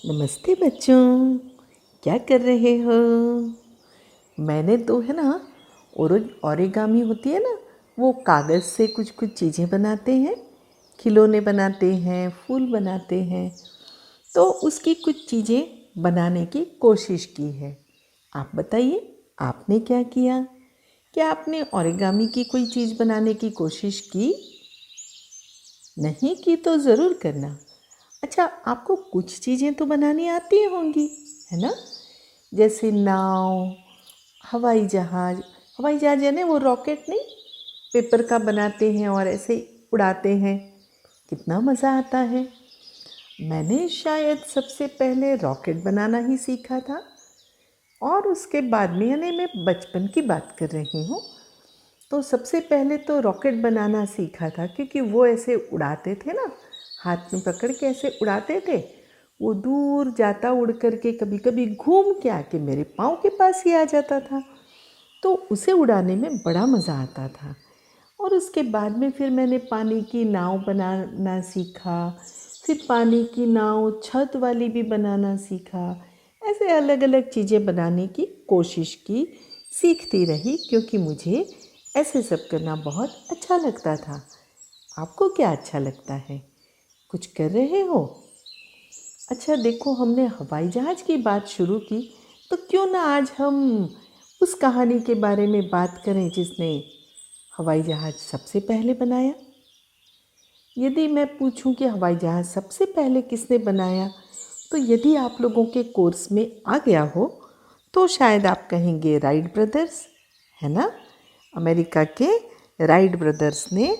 नमस्ते बच्चों, क्या कर रहे हो? मैंने तो है ना ओरिगामी होती है ना, वो कागज़ से कुछ कुछ चीज़ें बनाते हैं, खिलौने बनाते हैं, फूल बनाते हैं। तो उसकी कुछ चीज़ें बनाने की कोशिश की है। आप बताइए, आपने क्या किया? क्या आपने ओरिगामी की कोई चीज़ बनाने की कोशिश की? नहीं की तो ज़रूर करना। अच्छा, आपको कुछ चीज़ें तो बनानी आती होंगी, है ना? जैसे नाव, हवाई जहाज़ यानी वो रॉकेट नहीं, पेपर का बनाते हैं और ऐसे उड़ाते हैं। कितना मज़ा आता है। मैंने शायद सबसे पहले रॉकेट बनाना ही सीखा था और उसके बाद में, यानी मैं बचपन की बात कर रही हूँ, तो सबसे पहले तो रॉकेट बनाना सीखा था, क्योंकि वो ऐसे उड़ाते थे ना, हाथ में पकड़ के ऐसे उड़ाते थे। वो दूर जाता उड़ कर के कभी कभी घूम के आके मेरे पाँव के पास ही आ जाता था। तो उसे उड़ाने में बड़ा मज़ा आता था। और उसके बाद में फिर मैंने पानी की नाव बनाना सीखा। फिर पानी की नाव छत वाली भी बनाना सीखा। ऐसे अलग अलग चीज़ें बनाने की कोशिश की, सीखती रही, क्योंकि मुझे ऐसे सब करना बहुत अच्छा लगता था। आपको क्या अच्छा लगता है? कुछ कर रहे हो? अच्छा देखो, हमने हवाई जहाज़ की बात शुरू की, तो क्यों ना आज हम उस कहानी के बारे में बात करें जिसने हवाई जहाज़ सबसे पहले बनाया। यदि मैं पूछूं कि हवाई जहाज़ सबसे पहले किसने बनाया, तो यदि आप लोगों के कोर्स में आ गया हो तो शायद आप कहेंगे राइट ब्रदर्स, है ना? अमेरिका के राइट ब्रदर्स ने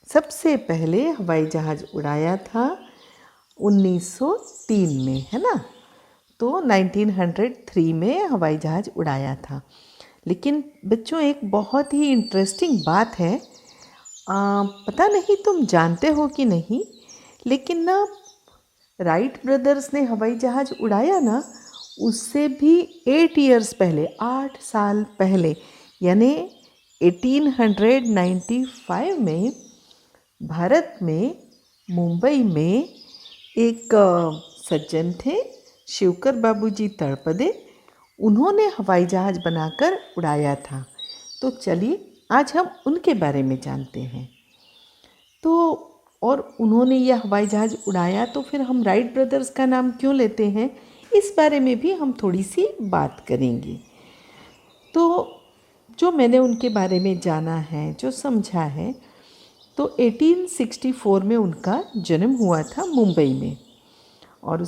सबसे पहले हवाई जहाज़ उड़ाया था 1903 में, है ना? तो 1903 में हवाई जहाज़ उड़ाया था। लेकिन बच्चों, एक बहुत ही इंटरेस्टिंग बात है। पता नहीं तुम जानते हो कि नहीं, लेकिन ना राइट ब्रदर्स ने हवाई जहाज़ उड़ाया ना, उससे भी 8 इयर्स पहले, 8 साल पहले, यानी 1895 में भारत में, मुंबई में एक सज्जन थे, शिवकर बाबूजी तळपदे। उन्होंने हवाई जहाज़ बनाकर उड़ाया था। तो चलिए आज हम उनके बारे में जानते हैं। तो और उन्होंने यह हवाई जहाज़ उड़ाया, तो फिर हम राइट ब्रदर्स का नाम क्यों लेते हैं, इस बारे में भी हम थोड़ी सी बात करेंगे। तो जो मैंने उनके बारे में जाना है, जो समझा है, तो 1864 में उनका जन्म हुआ था मुंबई में। और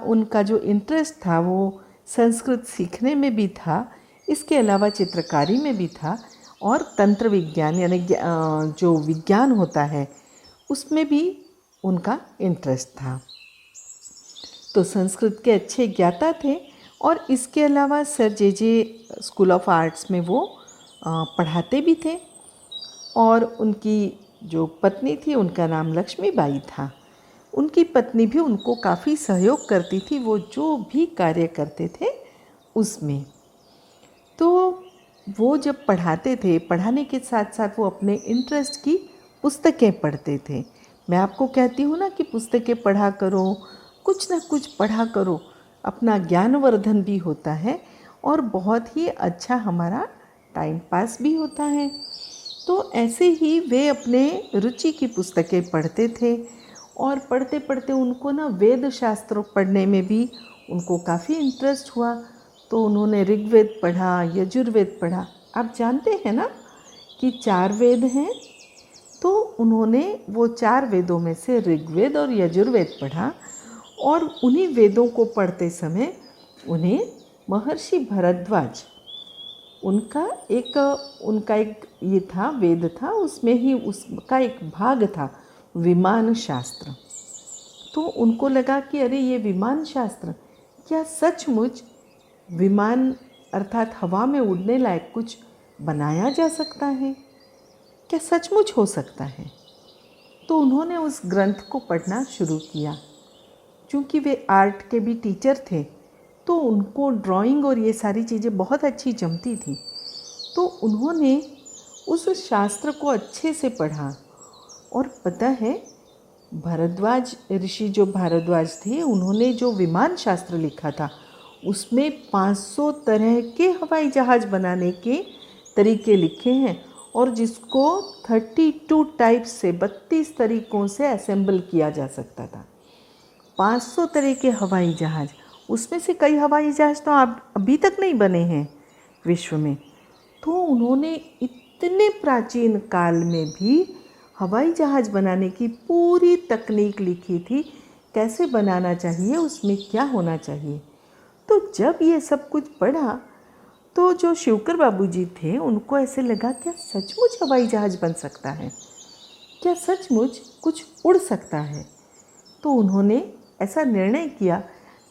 उनका जो इंटरेस्ट था वो संस्कृत सीखने में भी था, इसके अलावा चित्रकारी में भी था, और तंत्र विज्ञान यानी जो विज्ञान होता है उसमें भी उनका इंटरेस्ट था। तो संस्कृत के अच्छे ज्ञाता थे। और इसके अलावा sir J school of arts में वो पढ़ाते भी थे। और उनकी जो पत्नी थी उनका नाम लक्ष्मीबाई था। उनकी पत्नी भी उनको काफ़ी सहयोग करती थी, वो जो भी कार्य करते थे उसमें। तो वो जब पढ़ाते थे, पढ़ाने के साथ साथ वो अपने इंटरेस्ट की पुस्तकें पढ़ते थे। मैं आपको कहती हूँ ना कि पुस्तकें पढ़ा करो, कुछ ना कुछ पढ़ा करो, अपना ज्ञानवर्धन भी होता है और बहुत ही अच्छा हमारा टाइम पास भी होता है। तो ऐसे ही वे अपने रुचि की पुस्तकें पढ़ते थे। और पढ़ते पढ़ते उनको ना वेद शास्त्र पढ़ने में भी उनको काफ़ी इंटरेस्ट हुआ। तो उन्होंने ऋग्वेद पढ़ा, यजुर्वेद पढ़ा। आप जानते हैं ना कि 4 वेद हैं। तो उन्होंने वो 4 वेदों में से ऋग्वेद और यजुर्वेद पढ़ा। और उन्हीं वेदों को पढ़ते समय उन्हें महर्षि भरद्वाज, उनका एक ये था, वेद था, उसमें ही उसका एक भाग था विमान शास्त्र। तो उनको लगा कि अरे ये विमान शास्त्र, क्या सचमुच विमान अर्थात हवा में उड़ने लायक कुछ बनाया जा सकता है? क्या सचमुच हो सकता है? तो उन्होंने उस ग्रंथ को पढ़ना शुरू किया। चूँकि वे आर्ट के भी टीचर थे, तो उनको ड्राइंग और ये सारी चीज़ें बहुत अच्छी जमती थी। तो उन्होंने उस शास्त्र को अच्छे से पढ़ा। और पता है, भारद्वाज ऋषि जो भारद्वाज थे, उन्होंने जो विमान शास्त्र लिखा था उसमें 500 तरह के हवाई जहाज़ बनाने के तरीके लिखे हैं, और जिसको 32 टाइप से 32 तरीक़ों से असेंबल किया जा सकता था। 500 तरह के हवाई जहाज़, उसमें से कई हवाई जहाज़ तो अभी तक नहीं बने हैं विश्व में। तो उन्होंने इतने प्राचीन काल में भी हवाई जहाज़ बनाने की पूरी तकनीक लिखी थी, कैसे बनाना चाहिए, उसमें क्या होना चाहिए। तो जब ये सब कुछ पढ़ा तो जो शिवकर बाबूजी थे उनको ऐसे लगा, क्या सचमुच हवाई जहाज़ बन सकता है, क्या सचमुच कुछ उड़ सकता है। तो उन्होंने ऐसा निर्णय किया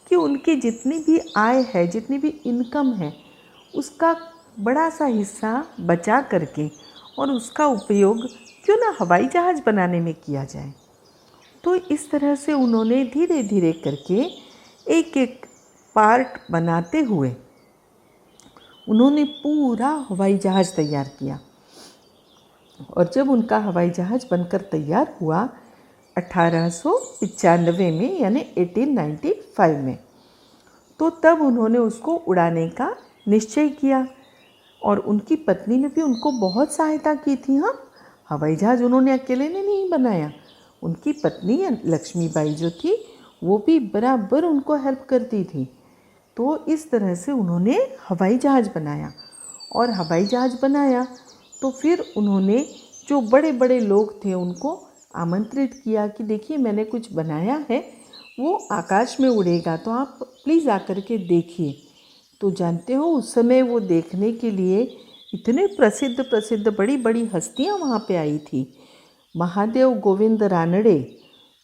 कि उनकी जितनी भी आय है, जितनी भी इनकम है, उसका बड़ा सा हिस्सा बचा करके और उसका उपयोग क्यों ना हवाई जहाज़ बनाने में किया जाए। तो इस तरह से उन्होंने धीरे धीरे करके एक एक पार्ट बनाते हुए उन्होंने पूरा हवाई जहाज़ तैयार किया। और जब उनका हवाई जहाज़ बनकर तैयार हुआ 1895 में, यानी 1895 में, तो तब उन्होंने उसको उड़ाने का निश्चय किया। और उनकी पत्नी ने भी उनको बहुत सहायता की थी। हाँ, हवाई जहाज़ उन्होंने अकेले ने नहीं बनाया, उनकी पत्नी लक्ष्मीबाई जो थी वो भी बराबर उनको हेल्प करती थी। तो इस तरह से उन्होंने हवाई जहाज़ बनाया। और हवाई जहाज़ बनाया तो फिर उन्होंने जो बड़े बड़े लोग थे उनको आमंत्रित किया कि देखिए मैंने कुछ बनाया है, वो आकाश में उड़ेगा, तो आप प्लीज़ आकर के देखिए। तो जानते हो उस समय वो देखने के लिए इतने प्रसिद्ध प्रसिद्ध बड़ी बड़ी हस्तियां वहाँ पे आई थी। महादेव गोविंद रानड़े,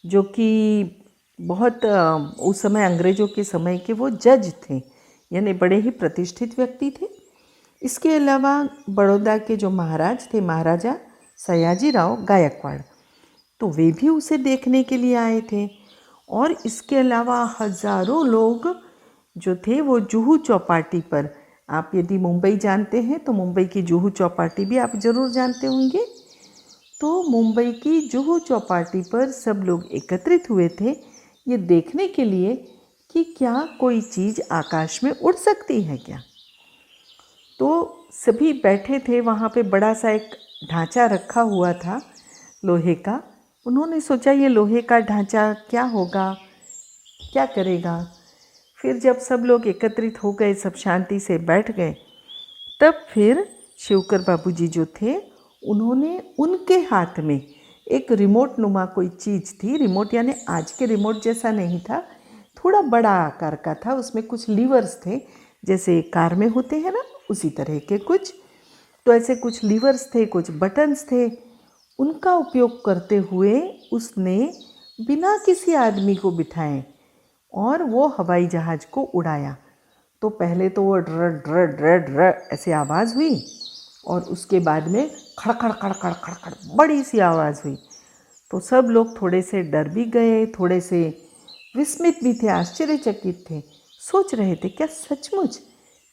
जो कि बहुत उस समय अंग्रेज़ों के समय के वो जज थे, यानी बड़े ही प्रतिष्ठित व्यक्ति थे। इसके अलावा बड़ौदा के जो महाराज थे, महाराजा सयाजीराव गायकवाड़, तो वे भी उसे देखने के लिए आए थे। और इसके अलावा हज़ारों लोग जो थे वो जुहू चौपाटी पर, आप यदि मुंबई जानते हैं तो मुंबई की जुहू चौपाटी भी आप ज़रूर जानते होंगे। तो मुंबई की जुहू चौपाटी पर सब लोग एकत्रित हुए थे ये देखने के लिए कि क्या कोई चीज़ आकाश में उड़ सकती है क्या। तो सभी बैठे थे वहाँ पे, बड़ा सा एक ढांचा रखा हुआ था लोहे का। उन्होंने सोचा ये लोहे का ढांचा क्या होगा, क्या करेगा। फिर जब सब लोग एकत्रित हो गए, सब शांति से बैठ गए, तब फिर शिवकर बाबूजी जो थे उन्होंने उनके हाथ में एक रिमोट नुमा कोई चीज़ थी। रिमोट यानी आज के रिमोट जैसा नहीं था, थोड़ा बड़ा आकार का था, उसमें कुछ लीवर्स थे, जैसे कार में होते हैं ना, उसी तरह के कुछ। तो ऐसे कुछ लीवर्स थे, कुछ बटन्स थे। उनका उपयोग करते हुए उसने बिना किसी आदमी को बिठाए और वो हवाई जहाज़ को उड़ाया। तो पहले तो वो ड्र ड्र ड्र ड्र ऐसी आवाज़ हुई, और उसके बाद में खड़खड़ खड़खड़ खड़खड़ बड़ी सी आवाज़ हुई। तो सब लोग थोड़े से डर भी गए, थोड़े से विस्मित भी थे, आश्चर्यचकित थे, सोच रहे थे क्या सचमुच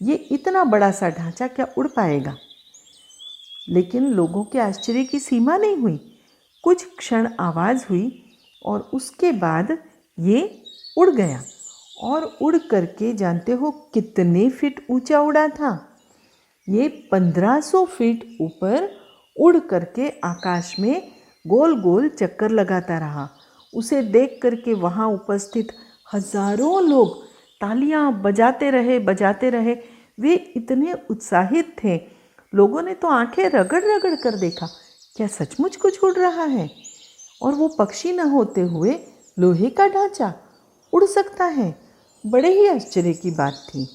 ये इतना बड़ा सा ढांचा क्या उड़ पाएगा। लेकिन लोगों के आश्चर्य की सीमा नहीं हुई। कुछ क्षण आवाज़ हुई और उसके बाद ये उड़ गया। और उड़ करके जानते हो कितने फीट ऊंचा उड़ा था? ये 1500 फीट ऊपर उड़ करके आकाश में गोल गोल चक्कर लगाता रहा। उसे देख करके वहाँ उपस्थित हजारों लोग तालियां बजाते रहे। वे इतने उत्साहित थे, लोगों ने तो आंखें रगड़ रगड़ कर देखा, क्या सचमुच कुछ उड़ रहा है। और वो पक्षी न होते हुए लोहे का ढांचा उड़ सकता है, बड़े ही आश्चर्य की बात थी।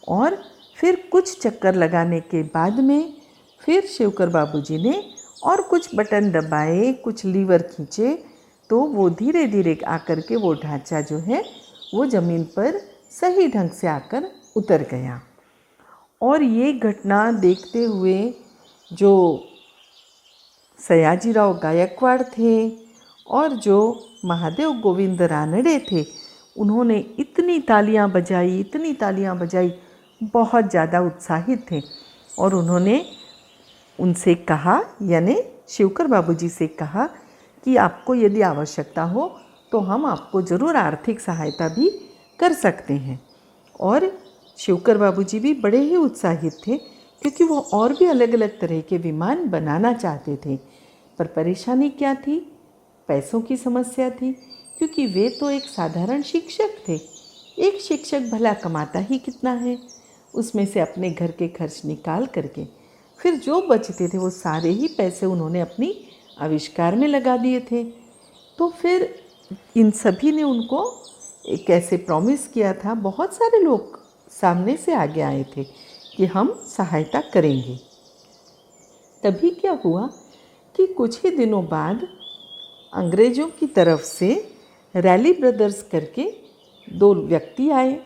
और फिर कुछ चक्कर लगाने के बाद में फिर शिवकर बाबूजी ने और कुछ बटन दबाए, कुछ लीवर खींचे, तो वो धीरे धीरे आकर के वो ढांचा जो है वो ज़मीन पर सही ढंग से आकर उतर गया। और ये घटना देखते हुए जो सयाजीराव गायकवाड़ थे और जो महादेव गोविंद रानड़े थे, उन्होंने इतनी तालियां बजाई, बहुत ज़्यादा उत्साहित थे। और उन्होंने उनसे कहा, यानी शिवकर बाबूजी से कहा कि आपको यदि आवश्यकता हो तो हम आपको ज़रूर आर्थिक सहायता भी कर सकते हैं। और शिवकर बाबूजी भी बड़े ही उत्साहित थे, क्योंकि वो और भी अलग अलग तरह के विमान बनाना चाहते थे। पर परेशानी क्या थी? पैसों की समस्या थी, क्योंकि वे तो एक साधारण शिक्षक थे। एक शिक्षक भला कमाता ही कितना है? उसमें से अपने घर के खर्च निकाल करके फिर जो बचते थे वो सारे ही पैसे उन्होंने अपनी आविष्कार में लगा दिए थे। तो फिर इन सभी ने उनको एक ऐसे प्रॉमिस किया था, बहुत सारे लोग सामने से आगे आए थे कि हम सहायता करेंगे। तभी क्या हुआ कि कुछ ही दिनों बाद अंग्रेज़ों की तरफ से रैली ब्रदर्स करके 2 व्यक्ति आए।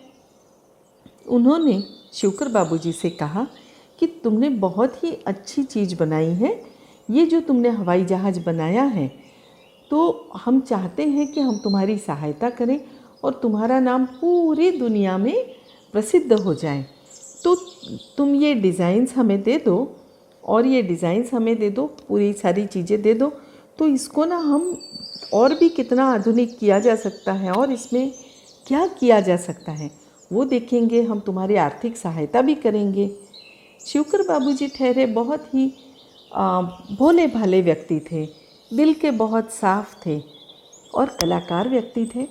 उन्होंने शिवकर बाबूजी से कहा कि तुमने बहुत ही अच्छी चीज़ बनाई है, ये जो तुमने हवाई जहाज़ बनाया है, तो हम चाहते हैं कि हम तुम्हारी सहायता करें और तुम्हारा नाम पूरी दुनिया में प्रसिद्ध हो जाए। तो तुम ये डिज़ाइंस हमें दे दो और ये डिज़ाइंस हमें दे दो, पूरी सारी चीज़ें दे दो, तो इसको ना हम और भी कितना आधुनिक किया जा सकता है और इसमें क्या किया जा सकता है वो देखेंगे, हम तुम्हारी आर्थिक सहायता भी करेंगे। शिवकर बाबूजी ठहरे बहुत ही भोले भाले व्यक्ति थे, दिल के बहुत साफ थे और कलाकार व्यक्ति थे।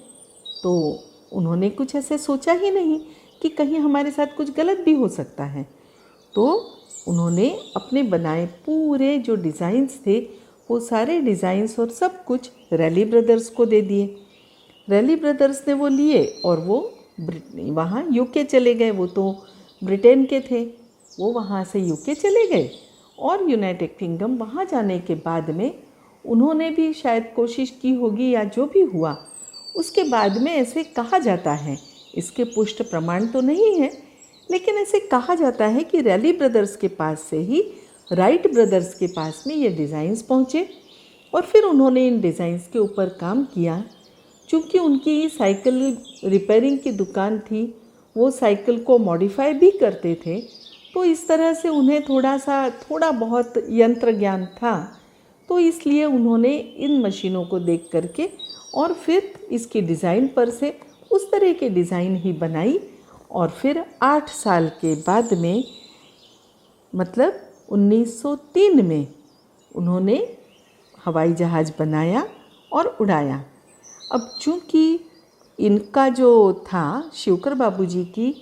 तो उन्होंने कुछ ऐसे सोचा ही नहीं कि कहीं हमारे साथ कुछ गलत भी हो सकता है। तो उन्होंने अपने बनाए पूरे जो डिज़ाइंस थे वो सारे डिज़ाइंस और सब कुछ रैली ब्रदर्स को दे दिए। रैली ब्रदर्स ने वो लिए और वो वहाँ यूके चले गए। वो तो ब्रिटेन के थे, वो वहाँ से यूके चले गए और यूनाइटेड किंगडम वहाँ जाने के बाद में उन्होंने भी शायद कोशिश की होगी या जो भी हुआ उसके बाद में ऐसे कहा जाता है, इसके पुष्ट प्रमाण तो नहीं है, लेकिन ऐसे कहा जाता है कि रैली ब्रदर्स के पास से ही राइट ब्रदर्स के पास में ये डिज़ाइंस पहुँचे और फिर उन्होंने इन डिज़ाइंस के ऊपर काम किया। चूँकि उनकी साइकिल रिपेयरिंग की दुकान थी, वो साइकिल को मॉडिफाई भी करते थे, तो इस तरह से उन्हें थोड़ा बहुत यंत्र ज्ञान था। तो इसलिए उन्होंने इन मशीनों को देख करके और फिर इसकी डिज़ाइन पर से उस तरह के डिज़ाइन ही बनाई और फिर 8 साल के बाद में, मतलब 1903 में उन्होंने हवाई जहाज़ बनाया और उड़ाया। अब चूँकि इनका जो था शिवकर बाबूजी की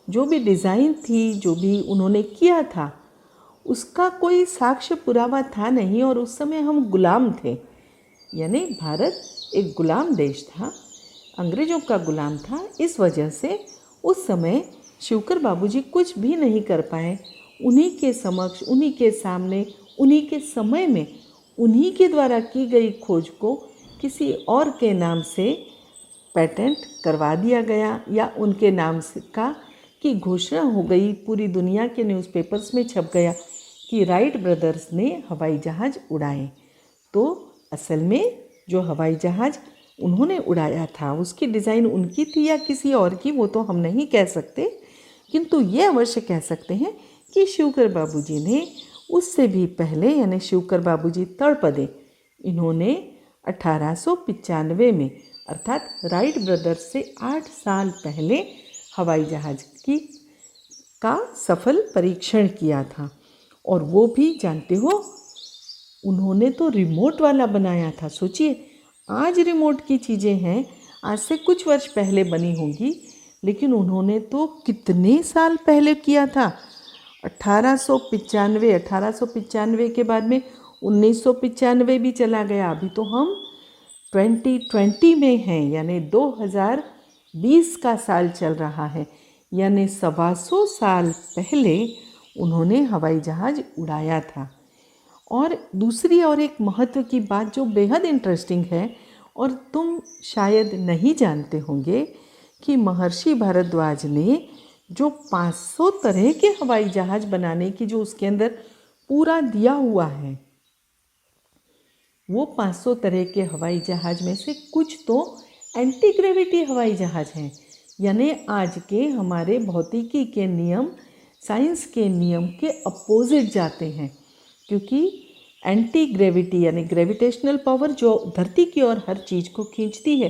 जो भी डिज़ाइन थी, जो भी उन्होंने किया था, उसका कोई साक्ष्य पुरावा था नहीं और उस समय हम गुलाम थे, यानी भारत एक गुलाम देश था, अंग्रेज़ों का गुलाम था। इस वजह से उस समय शिवकर बाबूजी कुछ भी नहीं कर पाए। उन्हीं के समक्ष, उन्हीं के सामने, उन्हीं के समय में उन्हीं के द्वारा की गई खोज को किसी और के नाम से पेटेंट करवा दिया गया या उनके नाम से का की घोषणा हो गई, पूरी दुनिया के न्यूज़पेपर्स में छप गया कि राइट ब्रदर्स ने हवाई जहाज़ उड़ाए। तो असल में जो हवाई जहाज़ उन्होंने उड़ाया था उसकी डिज़ाइन उनकी थी या किसी और की, वो तो हम नहीं कह सकते, किंतु ये अवश्य कह सकते हैं कि शिवकर बाबूजी ने उससे भी पहले, यानी शिवकर बाबूजी तड़पदे, इन्होंने 1895 में अर्थात राइट ब्रदर्स से 8 साल पहले हवाई जहाज़ का सफल परीक्षण किया था। और वो भी जानते हो, उन्होंने तो रिमोट वाला बनाया था। सोचिए, आज रिमोट की चीज़ें हैं, आज से कुछ वर्ष पहले बनी होंगी, लेकिन उन्होंने तो कितने साल पहले किया था। 1895 के बाद में 1995 भी चला गया। अभी तो हम 2020 में हैं, यानी 2020 का साल चल रहा है, यानी 125 साल पहले उन्होंने हवाई जहाज़ उड़ाया था। और दूसरी और एक महत्व की बात जो बेहद इंटरेस्टिंग है और तुम शायद नहीं जानते होंगे कि महर्षि भारद्वाज ने जो 500 तरह के हवाई जहाज़ बनाने की जो उसके अंदर पूरा दिया हुआ है, वो 500 तरह के हवाई जहाज़ में से कुछ तो एंटी ग्रेविटी हवाई जहाज़ हैं, यानी आज के हमारे भौतिकी के नियम, साइंस के नियम के अपोजिट जाते हैं। क्योंकि एंटी ग्रेविटी यानी ग्रेविटेशनल पावर जो धरती की ओर हर चीज़ को खींचती है,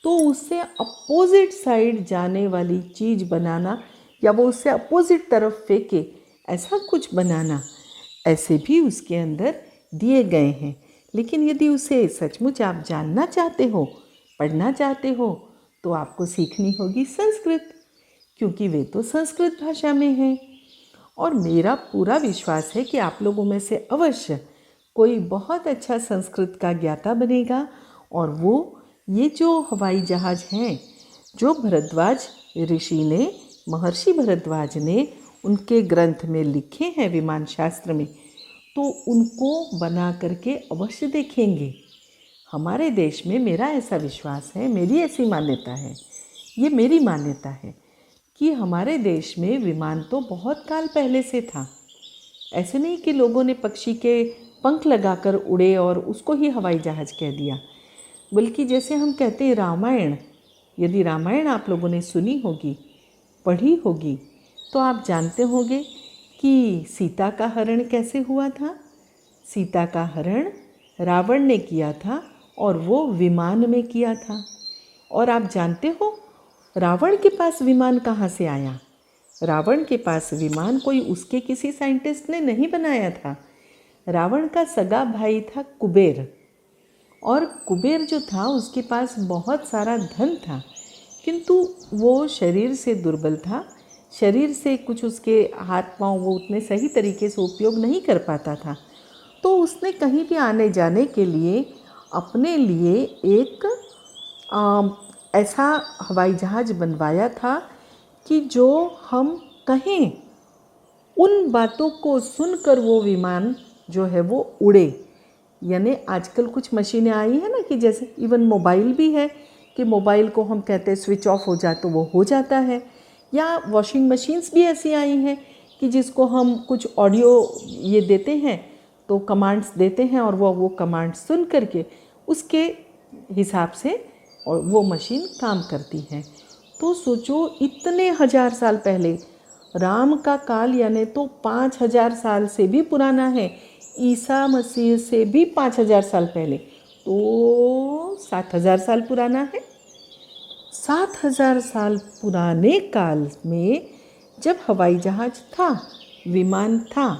तो उससे अपोजिट साइड जाने वाली चीज़ बनाना या वो उससे अपोजिट तरफ फेंके, ऐसा कुछ बनाना, ऐसे भी उसके अंदर दिए गए हैं। लेकिन यदि उसे सचमुच आप जानना चाहते हो, पढ़ना चाहते हो, तो आपको सीखनी होगी संस्कृत, क्योंकि वे तो संस्कृत भाषा में हैं। और मेरा पूरा विश्वास है कि आप लोगों में से अवश्य कोई बहुत अच्छा संस्कृत का ज्ञाता बनेगा। और वो ये जो हवाई जहाज़ हैं जो भरद्वाज ऋषि ने, महर्षि भरद्वाज ने उनके ग्रंथ में लिखे हैं विमान शास्त्र में, तो उनको बना करके अवश्य देखेंगे। हमारे देश में मेरा ऐसा विश्वास है, मेरी ऐसी मान्यता है, ये मेरी मान्यता है कि हमारे देश में विमान तो बहुत काल पहले से था। ऐसे नहीं कि लोगों ने पक्षी के पंख लगाकर उड़े और उसको ही हवाई जहाज़ कह दिया, बल्कि जैसे हम कहते हैं रामायण, यदि रामायण आप लोगों ने सुनी होगी, पढ़ी होगी, तो आप जानते होंगे कि सीता का हरण कैसे हुआ था। सीता का हरण रावण ने किया था और वो विमान में किया था। और आप जानते हो रावण के पास विमान कहाँ से आया? रावण के पास विमान कोई उसके किसी साइंटिस्ट ने नहीं बनाया था। रावण का सगा भाई था कुबेर, और कुबेर जो था उसके पास बहुत सारा धन था, किंतु वो शरीर से दुर्बल था, शरीर से कुछ उसके हाथ पांव वो उतने सही तरीके से उपयोग नहीं कर पाता था। तो उसने कहीं भी आने जाने के लिए अपने लिए एक ऐसा हवाई जहाज़ बनवाया था कि जो हम कहें उन बातों को सुनकर वो विमान जो है वो उड़े। यानी आजकल कुछ मशीनें आई हैं ना कि जैसे इवन मोबाइल भी है कि मोबाइल को हम कहते हैं स्विच ऑफ हो जाए तो वो हो जाता है, या वॉशिंग मशीन्स भी ऐसी आई हैं कि जिसको हम कुछ ऑडियो ये देते हैं तो कमांड्स देते हैं और वो कमांड्स सुन करके उसके हिसाब से और वो मशीन काम करती है। तो सोचो इतने हजार साल पहले, राम का काल यानी तो 5000 साल से भी पुराना है, ईसा मसीह से भी 5000 साल पहले, तो 7000 साल पुराना है। 7000 साल पुराने काल में जब हवाई जहाज था, विमान था,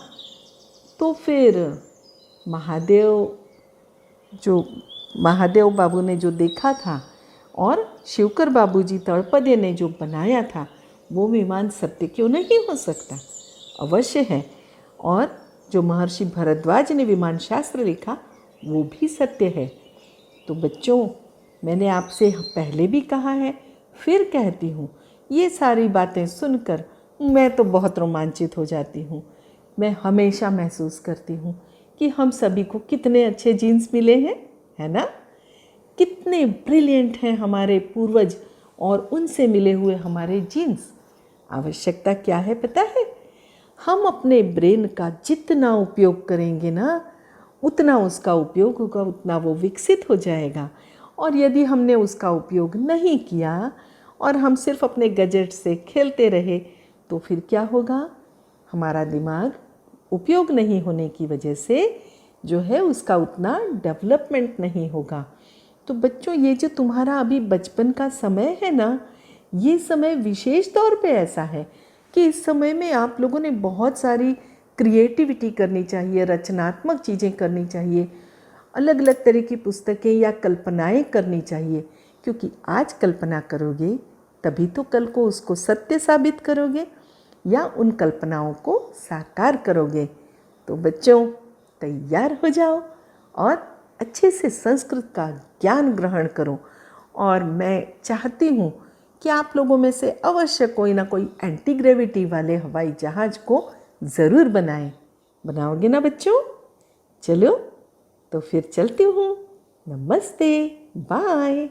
तो फिर महादेव बाबू ने जो देखा था और शिवकर बाबूजी तळपदे ने जो बनाया था, वो विमान सत्य क्यों नहीं हो सकता? अवश्य है। और जो महर्षि भरद्वाज ने विमान शास्त्र लिखा वो भी सत्य है। तो बच्चों, मैंने आपसे पहले भी कहा है, फिर कहती हूँ, ये सारी बातें सुनकर मैं तो बहुत रोमांचित हो जाती हूँ। मैं हमेशा महसूस करती हूँ कि हम सभी को कितने अच्छे जीन्स मिले हैं, है ना? कितने ब्रिलियंट हैं हमारे पूर्वज और उनसे मिले हुए हमारे जीन्स। आवश्यकता क्या है पता है? हम अपने ब्रेन का जितना उपयोग करेंगे ना, उतना उसका उपयोग होगा, उतना वो विकसित हो जाएगा। और यदि हमने उसका उपयोग नहीं किया और हम सिर्फ अपने गैजेट से खेलते रहे, तो फिर क्या होगा? हमारा दिमाग उपयोग नहीं होने की वजह से जो है उसका उतना डेवलपमेंट नहीं होगा। तो बच्चों, ये जो तुम्हारा अभी बचपन का समय है ना, ये समय विशेष तौर पे ऐसा है कि इस समय में आप लोगों ने बहुत सारी क्रिएटिविटी करनी चाहिए, रचनात्मक चीज़ें करनी चाहिए, अलग अलग तरह की पुस्तकें या कल्पनाएं करनी चाहिए, क्योंकि आज कल्पना करोगे तभी तो कल को उसको सत्य साबित करोगे या उन कल्पनाओं को साकार करोगे। तो बच्चों, तैयार हो जाओ और अच्छे से संस्कृत का ज्ञान ग्रहण करो। और मैं चाहती हूँ कि आप लोगों में से अवश्य कोई ना कोई एंटी ग्रेविटी वाले हवाई जहाज़ को ज़रूर बनाएं। बनाओगे ना बच्चों? चलो तो फिर चलती हूँ। नमस्ते, बाय।